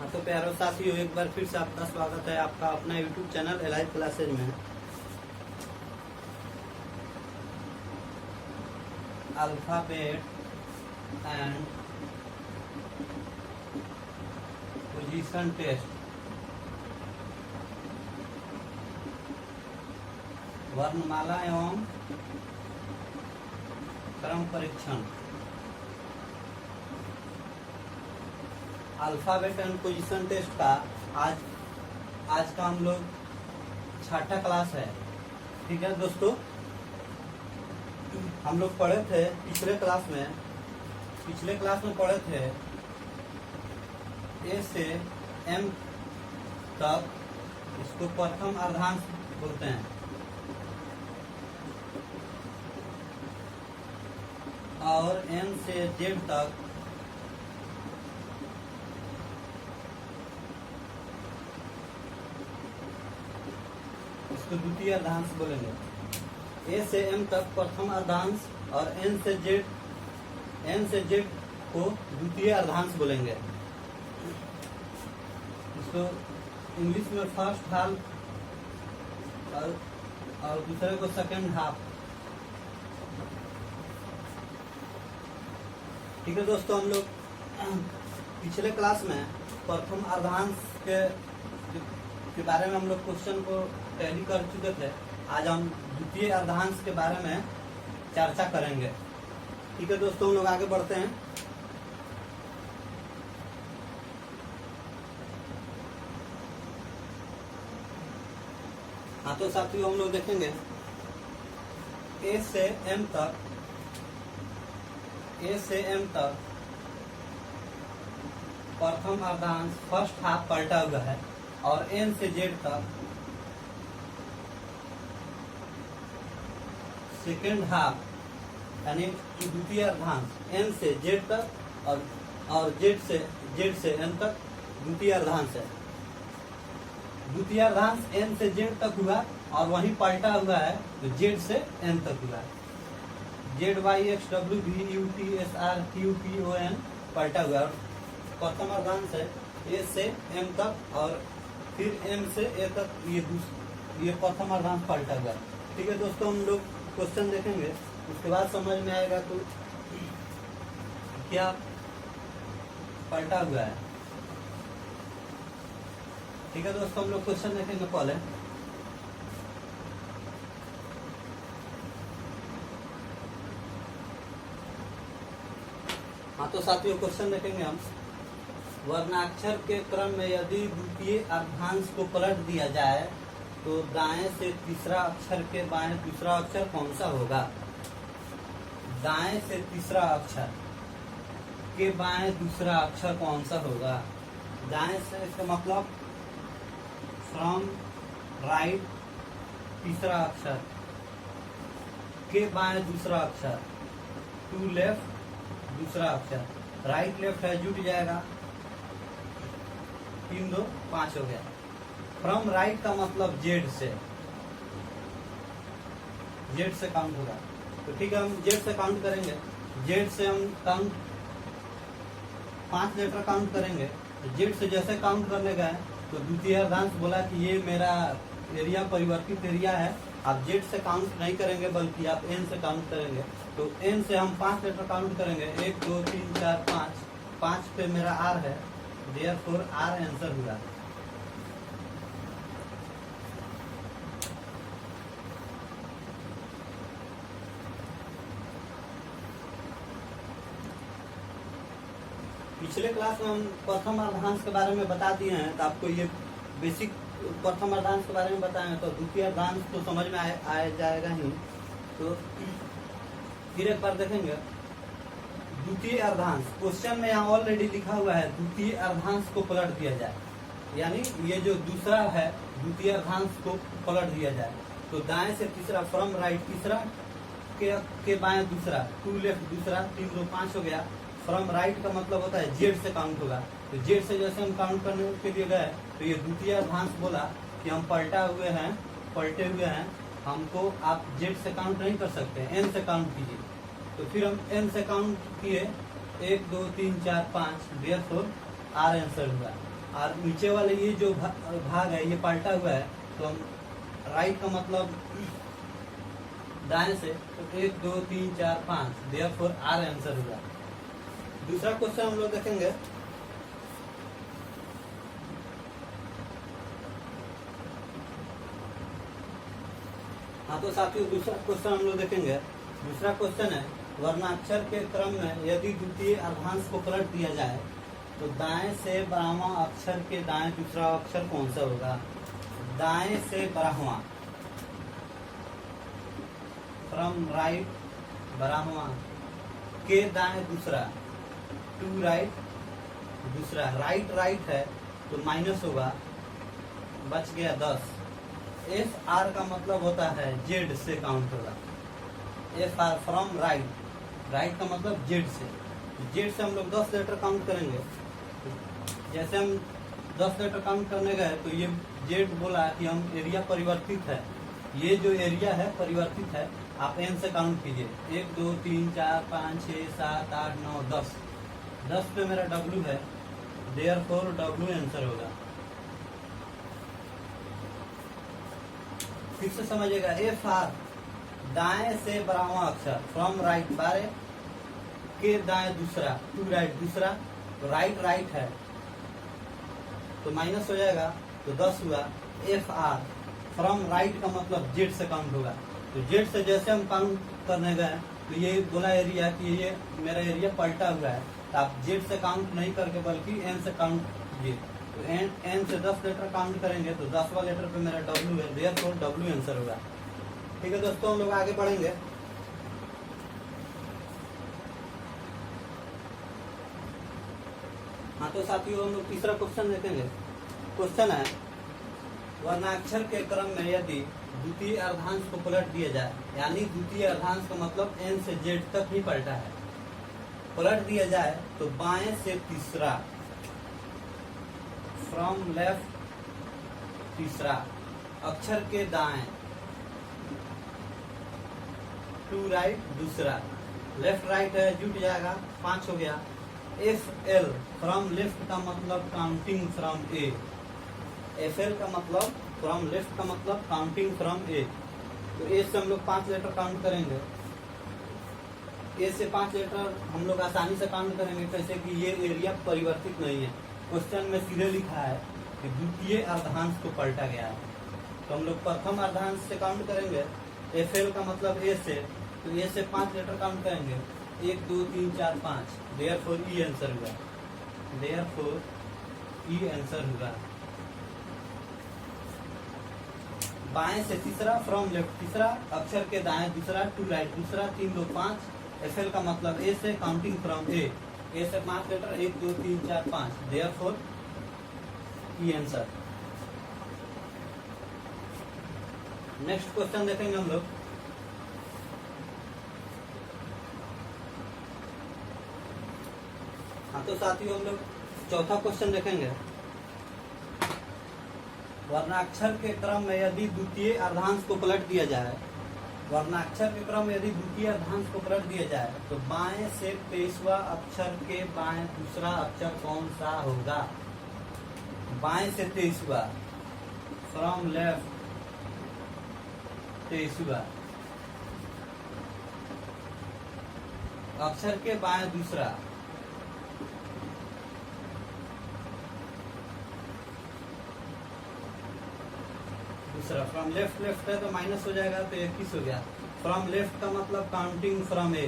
हाँ तो प्यारो साथियों, एक बार फिर से आपका स्वागत है आपका अपना यूट्यूब चैनल एलाइव क्लासेज में। अल्फाबेट एंड पोजीशन टेस्ट, वर्णमाला एवं क्रम परीक्षण। अल्फाबेट एंड पोजीशन टेस्ट का आज का हम लोग छठा क्लास है। ठीक है दोस्तों, हम लोग पढ़े थे पिछले क्लास में पढ़े थे ए से एम तक, इसको प्रथम अर्धांश बोलते हैं, और एन से जेड तक इसको द्वितीय अर्धांश बोलेंगे। ए से एम तक प्रथम अर्धांश और एन से जेड को द्वितीय अर्धांश बोलेंगे। इसको इंग्लिश में फर्स्ट हाफ और दूसरे को सेकंड हाफ। ठीक है दोस्तों, हम लोग पिछले क्लास में प्रथम अर्धांश के बारे में हम लोग क्वेश्चन को टैली कर चुके थे। आज हम द्वितीय अर्धांश के बारे में चर्चा करेंगे। ठीक है दोस्तों, हम लोग आगे बढ़ते हैं। हाँ तो साथियों, हम लोग देखेंगे ए से एम तक प्रथम अर्धांश फर्स्ट हाफ पलटा हुआ है, और एन से जेड तक सेकेंड हाफ यानी द्वितीय अर्धांश एन से जेड तक और जेड से एन तक द्वितीय अर्धांश है। द्वितीय अर्धांश एन से जेड तक हुआ और वहीं पलटा हुआ है तो जेड से एन तक हुआ है। Z Y X W V U T S R Q P O N पलटा हुआ है। प्रथम अर्धांश है ए से एम तक और फिर एम से ए तक, ये प्रथम अर्धांश पलटा हुआ है। ठीक है दोस्तों, हम लोग क्वेश्चन देखेंगे, उसके बाद समझ में आएगा तो क्या पलटा हुआ है। ठीक है दोस्तों, हम लोग क्वेश्चन देखेंगे पहले। हाँ तो साथियों, क्वेश्चन देखेंगे हम। वर्णाक्षर के क्रम में यदि द्वितीय अर्धांश को पलट दिया जाए तो दाएं से तीसरा अक्षर के बाएं दूसरा अक्षर कौन सा होगा। दाएं से तीसरा अक्षर के बाएं दूसरा अक्षर कौन सा होगा। दाएं से इसका मतलब फ्रॉम राइट तीसरा अक्षर के बाएं दूसरा अक्षर, टू लेफ्ट दूसरा अक्षर। राइट लेफ्ट है, जुट जाएगा, 3 2 5 हो गया। फ्रॉम राइट का मतलब जेड से काउंट होगा। तो ठीक है, हम जेड से काउंट करेंगे। जेड से हम काउंट 5 लेटर काउंट करेंगे। तो जेड से जैसे काउंट करने गए तो द्वितीय अर्धांश बोला कि ये मेरा एरिया परिवर्तित एरिया है। आप जेड से काउंट नहीं करेंगे बल्कि आप एन से काउंट करेंगे। तो एन से हम 5 लेटर काउंट करेंगे, 1 2 3 4 5। 5 पे मेरा आर है, देयरफॉर आर आंसर हुआ। पिछले क्लास में हम प्रथम अर्धांश के बारे में बता दिए हैं, तो आपको ये बेसिक प्रथम अर्धांश के बारे में बताएं तो द्वितीय अर्धांश तो समझ में आ जाएगा ही। तो फिर एक बार देखेंगे द्वितीय अर्धांश। क्वेश्चन में यहाँ ऑलरेडी लिखा हुआ है द्वितीय अर्धांश को पलट दिया जाए, यानी ये जो दूसरा है द्वितीय अर्धांश को पलट दिया जाए। तो दाएं से तीसरा, फ्रॉम राइट तीसरा के बाएं दूसरा, टू लेफ्ट दूसरा, 3 2 5 हो गया। फ्रॉम राइट का मतलब होता है जेड से काउंट होगा। तो जेड से जैसे हम काउंट करने के लिए गए तो ये द्वितीय अर्धांश बोला कि हम पलटे हुए हैं, हमको आप जेड से काउंट नहीं कर सकते, एन से काउंट कीजिए। तो फिर हम एन से काउंट किए, 1 2 3 4 5, देयरफॉर आर आंसर हुआ। और नीचे वाले ये जो भाग है ये पलटा हुआ है, तो हम राइट का मतलब दाएं से, तो 1 2 3 4 5, देयरफॉर आर आंसर होगा। दूसरा क्वेश्चन हम लोग देखेंगे। हाँ तो साथियों दूसरा क्वेश्चन हम लोग देखेंगे। दूसरा क्वेश्चन है, वर्णाक्षर के क्रम में यदि द्वितीय अर्धांश को पलट दिया जाए तो दाएं से बारहवां अक्षर के दाएं दूसरा अक्षर कौन सा होगा? दाएं से बारहवां, फ्रॉम राइट बारहवां, के दाएं दूसरा, टू राइट दूसरा। राइट राइट है तो माइनस होगा, बच गया 10। एफ आर का मतलब होता है जेड से काउंट होगा। F R from right, right का मतलब जेड से। जेड से हम लोग 10 लेटर काउंट करेंगे। जैसे हम 10 लेटर काउंट करने गए तो ये जेड बोला कि हम एरिया परिवर्तित है, ये जो एरिया है परिवर्तित है, आप एन से काउंट कीजिए। 1 2 3 4 5 6 7 8 9 10। 10 पे मेरा डब्ल्यू है, देयरफॉर डब्ल्यू आंसर होगा। फिर से समझिएगा, एफ आर दाएं से बारहवां अक्षर, फ्रॉम राइट 12, के दाएं दूसरा, टू राइट दूसरा, तो राइट राइट है तो माइनस हो जाएगा, तो 10 हुआ। एफ आर फ्रॉम राइट का मतलब जेड से काउंट होगा, तो जेड से जैसे हम काउंट करने गए तो ये बोला एरिया कि ये मेरा एरिया पलटा हुआ है, तो आप जेड से काउंट नहीं करके बल्कि एन से काउंट कीजिए। तो एन से 10 लेटर काउंट करेंगे तो 10वां लेटर पे मेरा डब्ल्यू है, देयरफॉर डब्ल्यू आंसर होगा। ठीक है दोस्तों, हम लोग आगे बढ़ेंगे। हाँ तो साथियों हम लोग तीसरा क्वेश्चन देखेंगे। क्वेश्चन है, वर्णाक्षर के क्रम में यदि द्वितीय अर्धांश को पलट दिया जाए, यानी द्वितीय अर्धांश का मतलब एन से जेड तक ही पलटा है, पलट दिया जाए तो बाएं से तीसरा, फ्रॉम लेफ्ट तीसरा अक्षर के दाएं, टू राइट दूसरा, लेफ्ट राइट है जुट जाएगा, 5 हो गया। एफ एल फ्रॉम लेफ्ट का मतलब counting from A, F L का मतलब फ्रॉम लेफ्ट का मतलब काउंटिंग फ्रॉम ए, तो ए से हम लोग 5 लेटर काउंट करेंगे। ए से 5 लेटर हम लोग आसानी से काउंट करेंगे, कैसे कि ये एरिया परिवर्तित नहीं है। क्वेश्चन में सीधे लिखा है कि द्वितीय अर्धांश को पलटा गया है, तो हम लोग प्रथम अर्धांश से काउंट करेंगे। एफ एल का मतलब ए से, तो ए से 5 लेटर काउंट करेंगे, 1 2 3 4 5, देयरफॉर ई आंसर हुआ, देयरफॉर ई आंसर हुआ। बाएं से तीसरा, फ्रॉम लेफ्ट तीसरा अक्षर के दाएं दूसरा, टू राइट दूसरा, 3 2 5। एफ एल का मतलब ए से, काउंटिंग फ्रॉम ए, ए से 5 letter, 1 2 3 4 5, therefore E answer. Next question देखेंगे हम लोग। हाँ तो साथियों हम लोग चौथा क्वेश्चन देखेंगे। वर्णाक्षर के क्रम में यदि द्वितीय अर्धांश को पलट दिया जाए, वर्णाक्षर के क्रम में यदि द्वितीय अर्धांश को पलट दिया जाए तो बाएं से 23वां अक्षर के बाएं दूसरा अक्षर कौन सा होगा? बाएं से 23वां, फ्रॉम लेफ्ट 23वां अक्षर के बाएं दूसरा, दूसरा फ्रॉम लेफ्ट, लेफ्ट है तो माइनस हो जाएगा, तो 21 हो गया। फ्रॉम लेफ्ट का मतलब काउंटिंग फ्रॉम ए।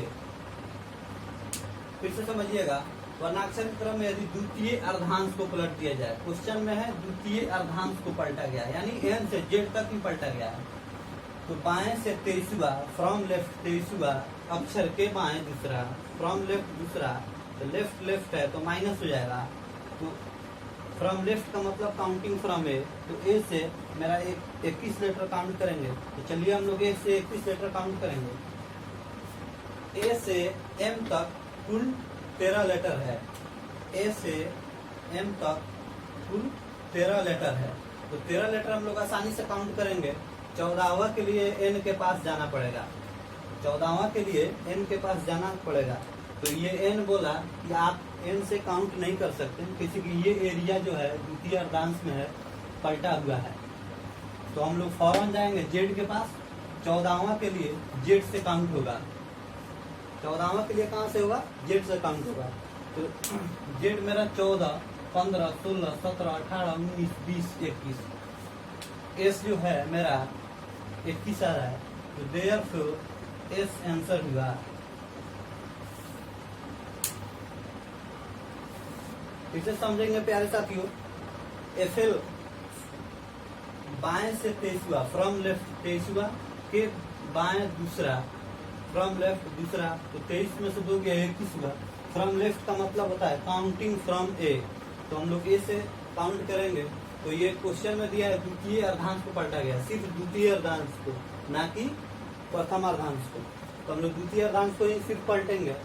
फिर से समझिएगा, वर्णाक्षर क्रम में यदि द्वितीय अर्धांश को पलट दिया जाए, क्वेश्चन में है द्वितीय अर्धांश को पलटा गया, यानी एन से जेड तक ही पलटा गया है, तो बाएं से 23वां, फ्रॉम लेफ्ट 23वां अक्षर के बाएं दूसरा, फ्रॉम लेफ्ट दूसरा, तो लेफ्ट लेफ्ट है तो माइनस हो जाएगा, तो फ्रॉम लेफ्ट का मतलब काउंटिंग फ्रॉम ए, तो ए से मेरा 21 लेटर काउंट करेंगे। तो चलिए हम लोग ए से 21 लेटर काउंट करेंगे। ए से एम तक कुल 13 लेटर है, ए से एम तक कुल 13 लेटर है, तो 13 लेटर हम लोग आसानी से काउंट करेंगे। 14वां के लिए एन के पास जाना पड़ेगा, 14वां के लिए एन के पास जाना पड़ेगा, तो ये n बोला कि आप n से काउंट नहीं कर सकते, किसी की ये एरिया जो है द्वितीय अर्धांश में है पलटा हुआ है। तो हम लोग फौरन जाएंगे जेड के पास। 14वां के लिए जेड से काउंट होगा। 14वां के लिए कहाँ से होगा? जेड से काउंट होगा। तो जेड मेरा 14, 15, 16, 17, 18, 19, 20, 21। एस जो है मेरा 21 आ रहा है। तो देयरफॉर एस आंसर हुआ। इसे समझेंगे प्यारे साथियों। एफएल बाएं से 23 हुआ, फ्रॉम लेफ्ट 23 हुआ, के बाएं दूसरा, फ्रॉम लेफ्ट दूसरा। तो 23 में से 2 गया 21 हुआ। फ्रॉम लेफ्ट का मतलब होता है काउंटिंग फ्रॉम ए। तो हम लोग ए से काउंट करेंगे। तो ये क्वेश्चन में दिया है द्वितीय अर्धांश को पलटा गया, सिर्फ द्वितीय अर्धांश को, ना कि प्रथम अर्धांश को। तो हम लोग द्वितीय अर्धांश को ही सिर्फ पलटेंगे।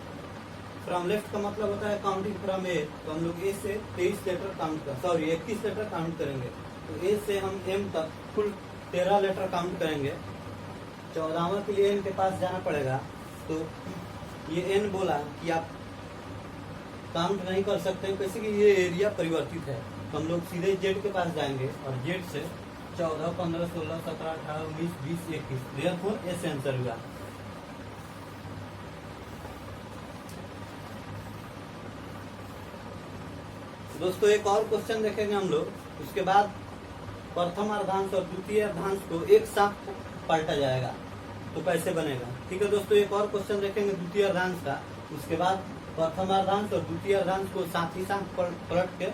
फ्रॉम लेफ्ट का मतलब होता है काउंटिंग फ्रॉम ए। तो हम लोग ए से 23 लेटर काउंट कर, सॉरी 21 लेटर काउंट करेंगे। तो ए से हम एम तक कुल 13 लेटर काउंट करेंगे। 14वां के लिए एन के पास जाना पड़ेगा। तो ये एन बोला कि आप काउंट नहीं कर सकते, कैसे कि ये एरिया परिवर्तित है। तो हम लोग सीधे जेड के पास जाएंगे और जेड से 14, 15, 16, 17, 18, 19, 20, 21। देयरफॉर एस आंसर हुआ। दोस्तों एक और क्वेश्चन देखेंगे हम लोग, उसके बाद प्रथम अर्धांश और द्वितीय अर्धांश को एक साथ पलटा जाएगा। तो कैसे बनेगा? ठीक है दोस्तों, एक और क्वेश्चन देखेंगे द्वितीय अर्धांश का, उसके बाद प्रथम अर्धांश और द्वितीय अर्धांश को साथ ही साथ पलट के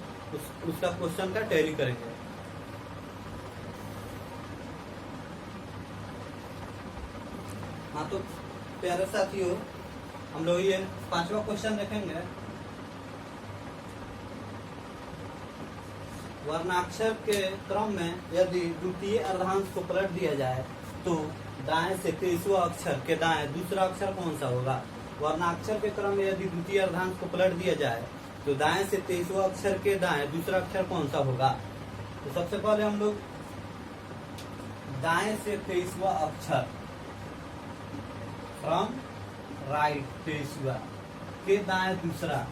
उसका क्वेश्चन का टैली करेंगे। हाँ तो प्यारे साथियों, हम लोग ये 5वां क्वेश्चन देखेंगे। वर्णाक्षर के क्रम में यदि द्वितीय अर्धांश को पलट दिया जाए तो दाएं से 23वां अक्षर के दाएं दूसरा अक्षर कौन सा होगा? वर्णाक्षर के क्रम में यदि द्वितीय अर्धांश को पलट दिया जाए तो दाएं से 23वां अक्षर के दाएं दूसरा अक्षर कौन सा होगा? तो सबसे पहले हम लोग दाएं से 23वां अक्षर, फ्रॉम राइट 23वां के दाएं दूसरा,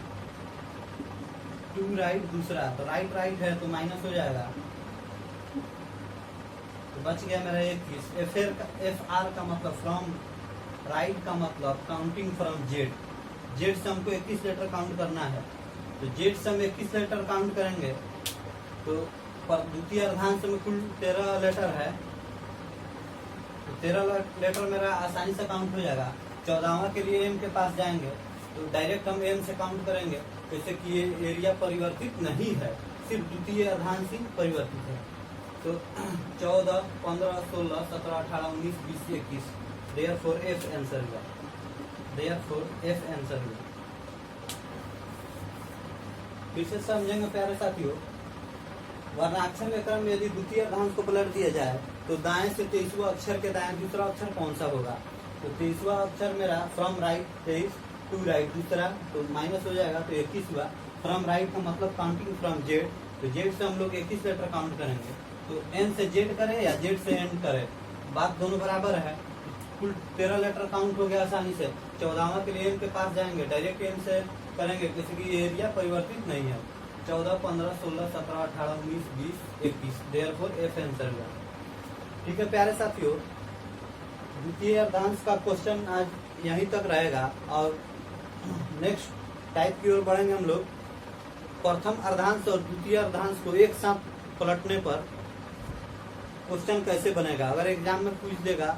टू राइट दूसरा। तो राइट राइट है तो माइनस हो जाएगा, तो बच गया मेरा 21। एफ आर का मतलब फ्रॉम राइट का मतलब काउंटिंग फ्रॉम जेड। जेड से हमको 21 लेटर काउंट करना है। तो जेड से हम 21 लेटर काउंट करेंगे। तो द्वितीय अर्धांश में कुल 13 लेटर है। तो 13 लेटर मेरा आसानी से काउंट हो जाएगा। 14वां के लिए एम के पास जाएंगे तो डायरेक्ट हम एम से काउंट करेंगे, जैसे कि ये एरिया परिवर्तित नहीं है, सिर्फ द्वितीय अर्धांश ही परिवर्तित है। तो 14, 15, 16, 17, 18, 19, 20, 21। देयरफॉर एफ आंसर हुआ। देयरफॉर एफ आंसर हुआ। फिर से समझेंगे प्यारे साथियों। वर्णाक्षर के क्रम में यदि द्वितीय अर्धांश को पलट दिया जाए तो दाएं से 23वां अक्षर के दाएं दूसरा अक्षर कौन सा होगा? तो 23वां अक्षर मेरा फ्रॉम राइट 23, टू राइट दूसरा, तो माइनस हो जाएगा, तो 21 हुआ। फ्रॉम राइट का मतलब काउंटिंग फ्रॉम जेड। तो जेड से हम लोग 21 लेटर काउंट करेंगे। तो एन से जेड करें या जेड से एन करें, बात दोनों बराबर है। कुल 13 लेटर काउंट हो गया आसानी से। 14वां के लिए एन के पास जाएंगे, डायरेक्ट एन से करेंगे, जैसे कि एरिया परिवर्तित नहीं है। 14, 15, 16, 17, 18, 19, 20, 21। देयरफॉर एफ आंसर हुआ। ठीक है प्यारे साथियों, द्वितीय अर्धांश का क्वेश्चन आज यहीं तक रहेगा और नेक्स्ट टाइप की ओर बढ़ेंगे हम लोग। प्रथम अर्धांश और द्वितीय अर्धांश को एक साथ पलटने पर क्वेश्चन कैसे बनेगा? अगर एग्जाम में पूछ देगा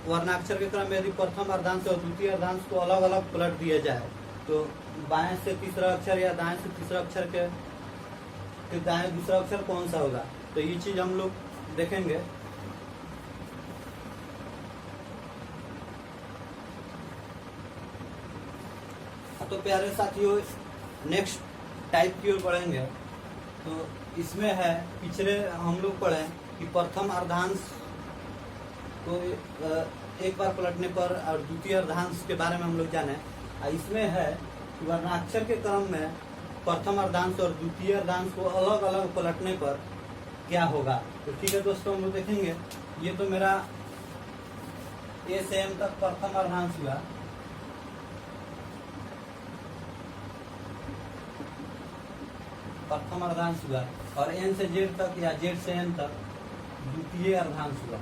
वर्णाक्षर के क्रम में यदि प्रथम अर्धांश और द्वितीय अर्धांश को अलग अलग पलट दिया जाए तो बाएं से तीसरा अक्षर या दाएं से तीसरा अक्षर के दाएं दूसरा अक्षर कौन सा होगा? तो ये चीज हम लोग देखेंगे। तो प्यारे साथियों, नेक्स्ट टाइप की ओर बढ़ेंगे। तो इसमें है, पिछले हम लोग पढ़े कि प्रथम अर्धांश को एक बार पलटने पर और द्वितीय अर्धांश के बारे में हम लोग जाने। इसमें है कि वर्णाक्षर के क्रम में प्रथम अर्धांश और द्वितीय अर्धांश को अलग अलग पलटने पर क्या होगा। तो ठीक है दोस्तों, हम लोग देखेंगे। ये तो मेरा ए से एम तक प्रथम अर्धांश हुआ। प्रथम अर्धांश हुआ, और एन से जेड तक या जेड से एन तक द्वितीय अर्धांश हुआ।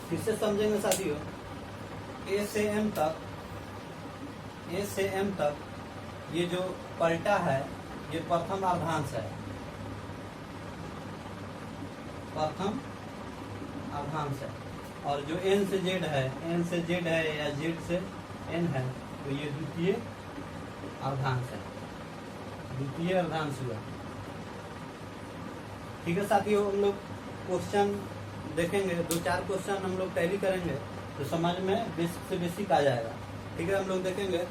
फिर से समझेंगे साथियों, ए से एम तक ये जो पलटा है ये प्रथम अर्धांश है, प्रथम अर्धांश है। और जो एन से जेड है या जेड से एन है तो ये द्वितीय अर्धांश है, द्वितीय अर्धांश हुआ। ठीक है साथियों, हम लोग क्वेश्चन देखेंगे, 2-4 क्वेश्चन हम लोग टैली करेंगे तो समझ में बेसिक से बेसिक आ जाएगा। ठीक है, हम लोग देखेंगे।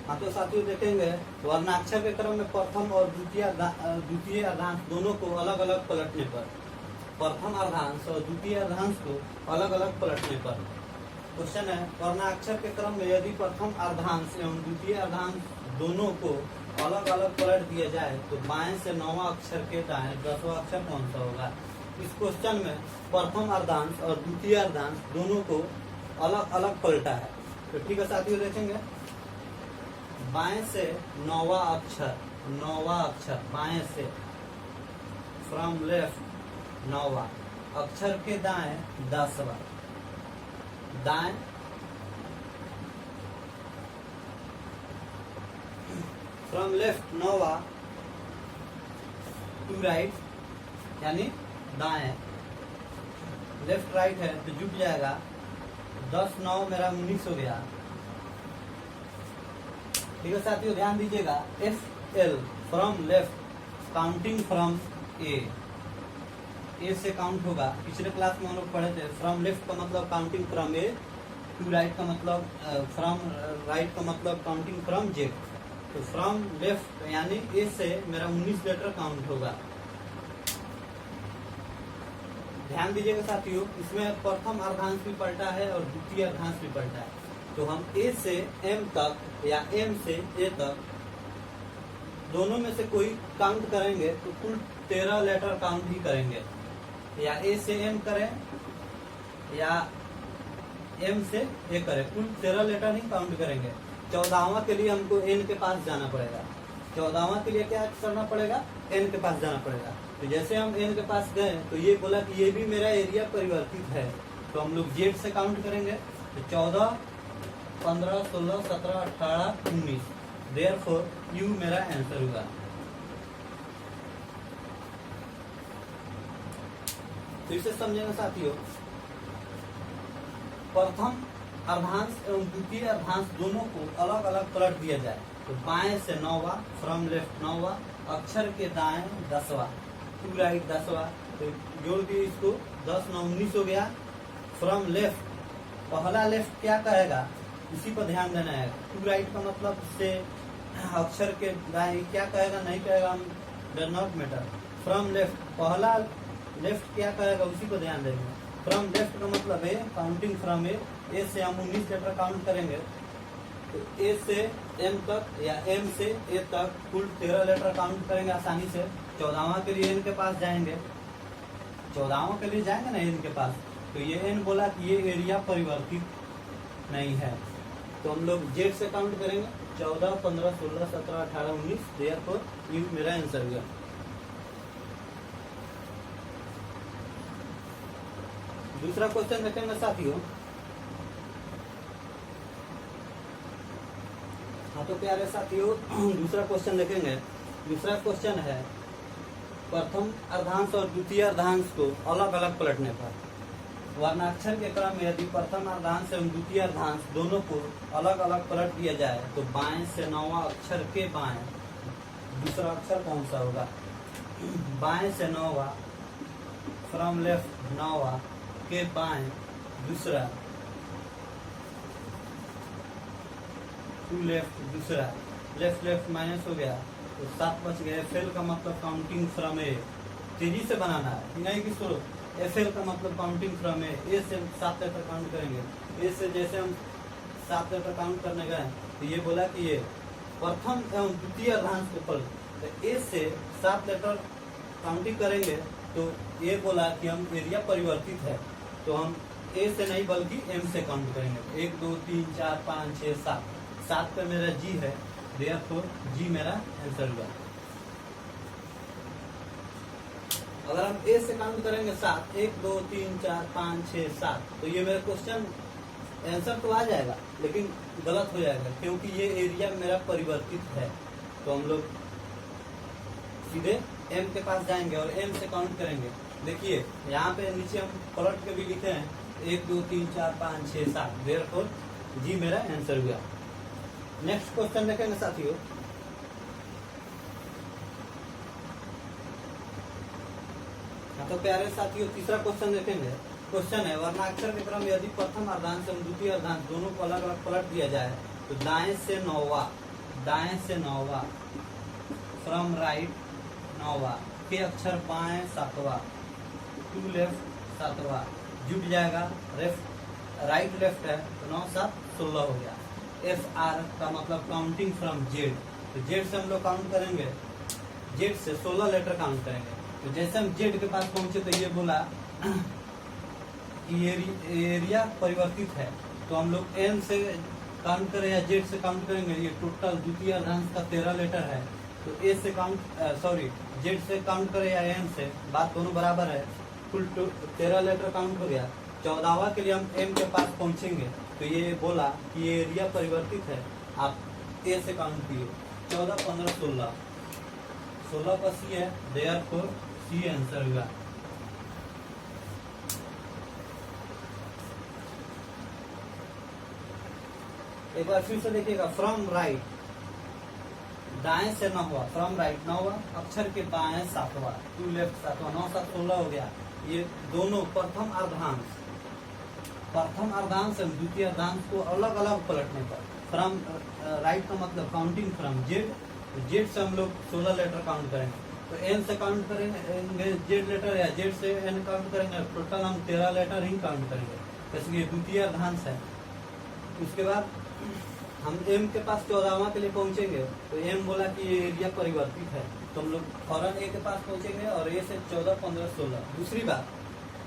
हाँ तो साथियों देखेंगे, वर्णाक्षर के क्रम में प्रथम और द्वितीय अर्धांश दोनों को अलग अलग पलटने पर, प्रथम अर्धांश और द्वितीय अर्धांश को अलग अलग पलटने पर। क्वेश्चन है, वर्णाक्षर के क्रम में यदि प्रथम अर्धांश एवं द्वितीय अर्धांश दोनों को अलग अलग पलट दिया जाए तो बाएं से 9वां अक्षर के दाएं 10वां अक्षर कौन सा होगा। इस क्वेश्चन में प्रथम अर्धांश और द्वितीय अर्धांश दोनों को अलग अलग पलटा है। तो ठीक है साथियों, देखेंगे बाएं से 9वां अक्षर बाएं से, फ्रॉम लेफ्ट 9वां अक्षर के दाएं 10वां, दाएं फ्रॉम लेफ्ट 9वां टू राइट, यानी दाएं, लेफ्ट राइट है तो जुट जाएगा 10 9 मेरा 19 हो गया। ठीक है साथियों, ध्यान दीजिएगा, F L from left counting from A से काउंट होगा। पिछले क्लास में हम लोग पढ़े थे, फ्रॉम लेफ्ट का मतलब counting from A, to right का मतलब फ्रॉम राइट का मतलब काउंटिंग फ्रॉम जेड। तो फ्रॉम लेफ्ट यानी ए से मेरा 19 लेटर काउंट होगा। ध्यान दीजिएगा साथियों, इसमें प्रथम अर्धांश भी पलटा है और द्वितीय अर्धांश भी पलटा है। तो हम ए से एम तक या एम से ए तक दोनों में से कोई काउंट करेंगे तो कुल 13 लेटर काउंट ही करेंगे, या ए से एम करें या एम से ए करें, कुल 13 लेटर ही काउंट करेंगे। 14वां के लिए हमको एन के पास जाना पड़ेगा। 14वां के लिए क्या करना पड़ेगा, एन के पास जाना पड़ेगा। तो जैसे हम एन के पास गए तो ये बोला कि ये भी मेरा एरिया परिवर्तित है, तो हम लोग जेड से काउंट करेंगे। तो 14 15 16 17 18 19, देयरफॉर यू मेरा आंसर होगा। तो इसे समझेंगे साथियों, प्रथम अर्धांश एवं द्वितीय अर्धांश दोनों को अलग अलग पलट दिया जाए तो बाएं से 9वां, फ्रॉम लेफ्ट 9वां, अक्षर के दाएं 10वां, टू राइट 10वां, तो जोड़ दिए इसको 10 9 19 हो गया। फ्रॉम लेफ्ट, पहला लेफ्ट क्या कहेगा इसी पर ध्यान देना है। टू राइट का मतलब से अक्षर के दाएं क्या कहेगा नहीं कहेगा does not matter. From left, पहला लेफ्ट क्या कहेगा उसी पर ध्यान देंगे। फ्रॉम लेफ्ट का मतलब है काउंटिंग फ्रॉम ए से हम 19 लेटर काउंट करेंगे। तो ए से एम तक या एम से ए तक कुल 13 लेटर काउंट करेंगे आसानी से। 14वां के लिए एन के पास जाएंगे, 14वां के लिए जाएंगे ना एन के पास, तो ये एन बोला कि ये एरिया परिवर्तित नहीं है, तो हम लोग जेड से काउंट करेंगे। 14 15 16 17 18 19, देयरफॉर यू मेरा आंसर हुआ। दूसरा क्वेश्चन देखेंगे साथियों। हाँ तो प्यारे साथियों, दूसरा क्वेश्चन देखेंगे। दूसरा क्वेश्चन है, प्रथम अर्धांश और द्वितीय अर्धांश को अलग अलग पलटने पर वर्णाक्षर के क्रम में यदि प्रथम अर्धांश एवं द्वितीय अर्धांश दोनों को अलग अलग पलट दिया जाए तो बाएं से 9वां अक्षर के बाएं दूसरा अक्षर कौन सा होगा। बाएं से 9वां, फ्रॉम लेफ्ट 9वां के बाएं दूसरा, टू लेफ्ट दूसरा, लेफ्ट लेफ्ट माइनस हो गया तो 7 बच गए। एफएल का मतलब काउंटिंग फ्रॉम ए, तेजी से बनाना है, नहीं कि स्लो। एफएल का मतलब काउंटिंग फ्रॉम ए से 7 लेटर काउंट करेंगे। ए से जैसे हम 7 लेटर काउंट करने गए तो ये बोला कि ये प्रथम एवं द्वितीय अर्धांश को पलट, तो ए से 7 लेटर काउंटिंग करेंगे तो ये बोला कि हम एरिया परिवर्तित है, तो हम ए से नहीं बल्कि एम से काउंट करेंगे। 1 2 3 4 5 6 7, 7 पे मेरा जी है, देयरफॉर जी मेरा आंसर हुआ। अगर हम ए से काउंट करेंगे 7, 1 2 3 4 5 6 7, तो ये मेरा क्वेश्चन आंसर तो आ जाएगा, लेकिन गलत हो जाएगा क्योंकि ये एरिया मेरा परिवर्तित है। तो हम लोग सीधे एम के पास जाएंगे और एम से काउंट करेंगे। देखिए यहाँ पे नीचे हम पलट के भी लिखे हैं 1 2 3 4 5 6 7, देयरफॉर जी मेरा आंसर हुआ। नेक्स्ट क्वेश्चन देखेंगे साथियों। तो प्यारे साथियों तीसरा क्वेश्चन देखेंगे। क्वेश्चन है वर्णाक्षर के क्रम यदि प्रथम अर्धांश एवं द्वितीय अर्धांश दोनों को अलग अलग पलट दिया जाए तो दाएं से नौवा फ्रॉम राइट 9वां के अक्षर बाएं 7वां टू लेफ्ट 7वां जुट जाएगा। राइट लेफ्ट है तो 9 7 16 हो गया। एफ आर का मतलब काउंटिंग फ्रॉम जेड, तो जेड से हम लोग काउंट करेंगे, जेड से 16 लेटर काउंट करेंगे। तो जैसे हम जेड के पास पहुंचे तो ये बोला कि एरिया परिवर्तित है, तो हम लोग एन से काउंट करें या जेड से काउंट करेंगे। ये टोटल द्वितीय अर्धांश का 13 लेटर है, तो ए से काउंट जेड से काउंट करें या एन से, बात दोनों बराबर है। कुल 13 लेटर काउंट हो गया। 14वां के लिए हम एम के पास पहुंचेंगे, तो ये बोला कि ये एरिया परिवर्तित है, आप ए से काउंट किए 14 15 16, 16 का सी है, देयरफॉर सी आंसर हुआ। एक बार फिर से देखिएगा, फ्रॉम राइट दाएं से 9वां, फ्रॉम राइट 9वां अक्षर के बाएं 7वां टू लेफ्ट 7वां, 9 7 16 हो गया। ये दोनों प्रथम अर्धांश एवं द्वितीय अर्धांश को अलग अलग पलटने पर फ्रॉम राइट का मतलब काउंटिंग फ्रॉम जेड, जेड से हम लोग 16 लेटर काउंट करेंगे। तो एन से काउंट करेंगे जेड लेटर या जेड से एन काउंट करेंगे, टोटल हम 13 लेटर ही काउंट करेंगे, जैसे ये द्वितीय अर्धांश है। उसके बाद हम एम के पास 14वां के लिए पहुंचेंगे, तो एम बोला कि ये एरिया परिवर्तित है, तो हम लोग फौरन ए के पास पहुंचेंगे और ए से 14 15 16। दूसरी बात,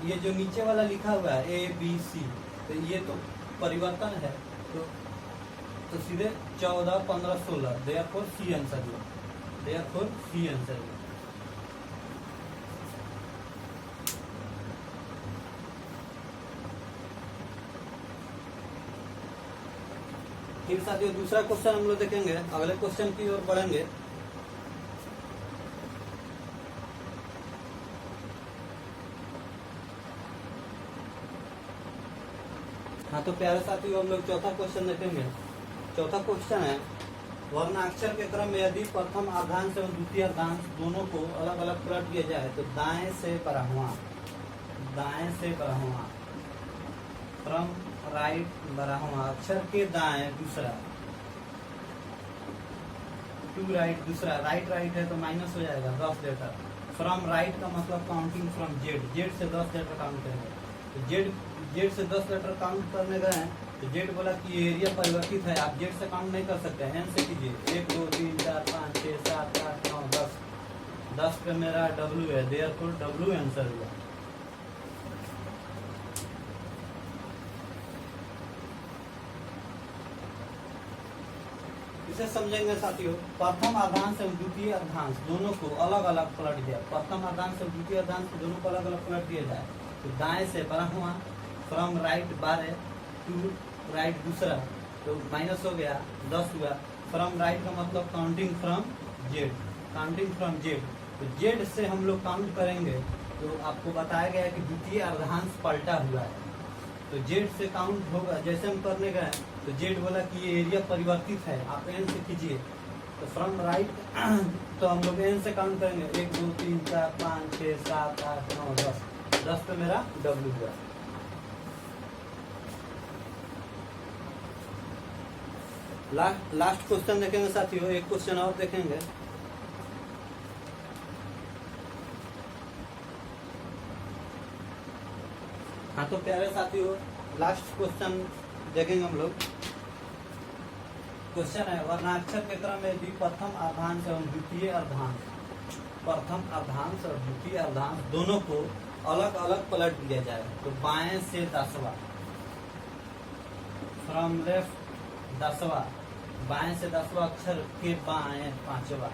ये जो नीचे वाला लिखा हुआ है ए बी सी, तो ये तो परिवर्तन है, तो सीधे 14 15 16, देयरफॉर सी आंसर हुआ, देयरफॉर सी आंसर हुआ। फिर साथियों दूसरा क्वेश्चन हम लोग देखेंगे, अगले क्वेश्चन की ओर बढ़ेंगे। हाँ तो प्यारे साथियों हम लोग चौथा क्वेश्चन देखेंगे। चौथा क्वेश्चन है वर्णाक्षर के क्रम में यदि प्रथम अर्धांश एवं द्वितीय अर्धांश दोनों को अलग अलग पलट दिया जाए तो दाएं से बारहवां फ्रॉम राइट 12वां अक्षर के दाएं दूसरा टू राइट दूसरा, राइट है तो माइनस हो जाएगा 10 लेटर। फ्रॉम राइट का मतलब काउंटिंग फ्रॉम जेड, जेड से 10 लेटर काउंट करेंगे। तो जेड से 10 लेटर काउंट करने गए हैं, तो जेड बोला कि एरिया परिवर्तित है, आप जेड से काउंट नहीं कर सकते, एन से कीजिए। 1 2 3 4 5 6 7 8 9 10, 10 पे मेरा डब्ल्यू है, देयरफॉर डब्ल्यू आंसर हुआ। इसे समझेंगे साथियों, प्रथम अर्धांश एवं द्वितीय अर्धांश दोनों को अलग अलग पलट दिया। प्रथम अर्धांश एवं द्वितीय अर्धांश दोनों को अलग अलग पलट दिया जाए तो दाएं से 12वां फ्रॉम राइट 12 टू राइट दूसरा, तो माइनस हो गया 10 हुआ। फ्रॉम राइट का मतलब काउंटिंग फ्रॉम जेड, तो जेड से हम लोग काउंट करेंगे, तो आपको बताया गया है कि द्वितीय अर्धांश पलटा हुआ है, तो जेड से काउंट होगा। जैसे हम करने गए तो जेड बोला कि ये एरिया परिवर्तित है, आप एन से कीजिए। तो फ्रॉम राइट तो हम लोग एन से काउंट करेंगे, 1 2 3 4 5 6 7 8 9 10, 10 पे मेरा डब्ल्यू हुआ। लास्ट क्वेश्चन देखेंगे साथियों, एक क्वेश्चन और देखेंगे। हाँ तो प्यारे साथियों लास्ट क्वेश्चन देखेंगे हम लोग। क्वेश्चन है वर्णाक्षर के क्रम में भी प्रथम अर्धांश एवं द्वितीय अर्धांश प्रथम अर्धांश और द्वितीय अर्धांश दोनों को अलग अलग पलट दिया जाए। तो बाएं से 10वां, फ्रॉम लेफ्ट 10वां, बाएं से 10वां अक्षर के बाएं 5वां,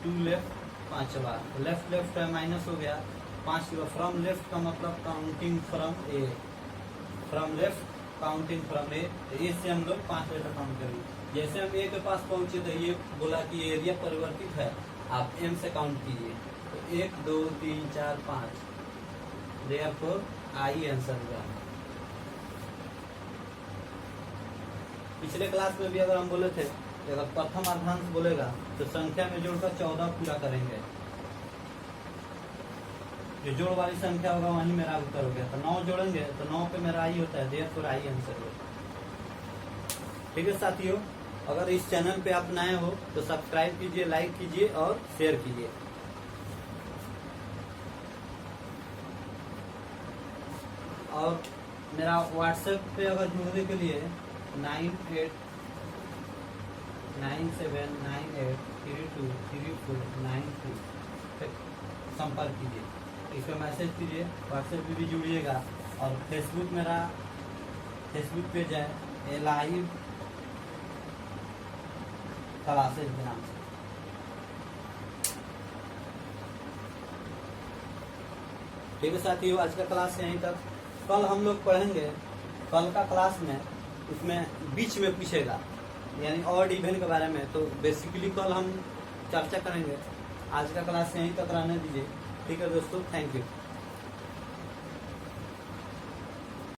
टू लेफ्ट 5वां, लेफ्ट लेफ्ट है माइनस हो गया 5वां। फ्रॉम लेफ्ट का मतलब counting from A, from left counting from A, A से हम लोग 5 लेटर काउंट करेंगे। जैसे हम ए के पास पहुंचे तो ये बोला कि एरिया परिवर्तित है, आप एम से काउंट कीजिए। तो 1 2 3 4 5, देयरफॉर आई आंसर हुआ। पिछले क्लास में भी अगर हम बोले थे कि अगर प्रथम अर्धांश बोलेगा तो संख्या में जोड़कर 14 पूरा करेंगे, जो जोड़ वाली संख्या होगा वहीं मेरा उत्तर हो गया। तो 9 जोड़ेंगे तो 9 पे मेरा आई होता है, देयरफॉर आई आंसर होगा। ठीक है साथियों, अगर इस चैनल पे आप नए हो तो सब्सक्राइब कीजिए, लाइक कीजिए और शेयर कीजिए। और मेरा व्हाट्सएप पे अगर जुड़ने के लिए 989798323492 पे संपर्क कीजिए, इस पर मैसेज कीजिए। व्हाट्सएप पे भी जुड़िएगा और फेसबुक मेरा फेसबुक पेज है लाइव क्लासेज के नाम से। ठीक है साथियों, आज का क्लास यहीं तक। कल हम लोग पढ़ेंगे, कल का क्लास में उसमें बीच में पूछेगा यानी ऑड इवन के बारे में, तो बेसिकली कल हम चर्चा करेंगे। आज का क्लास यहीं तक रहने दीजिए। ठीक है दोस्तों, थैंक यू।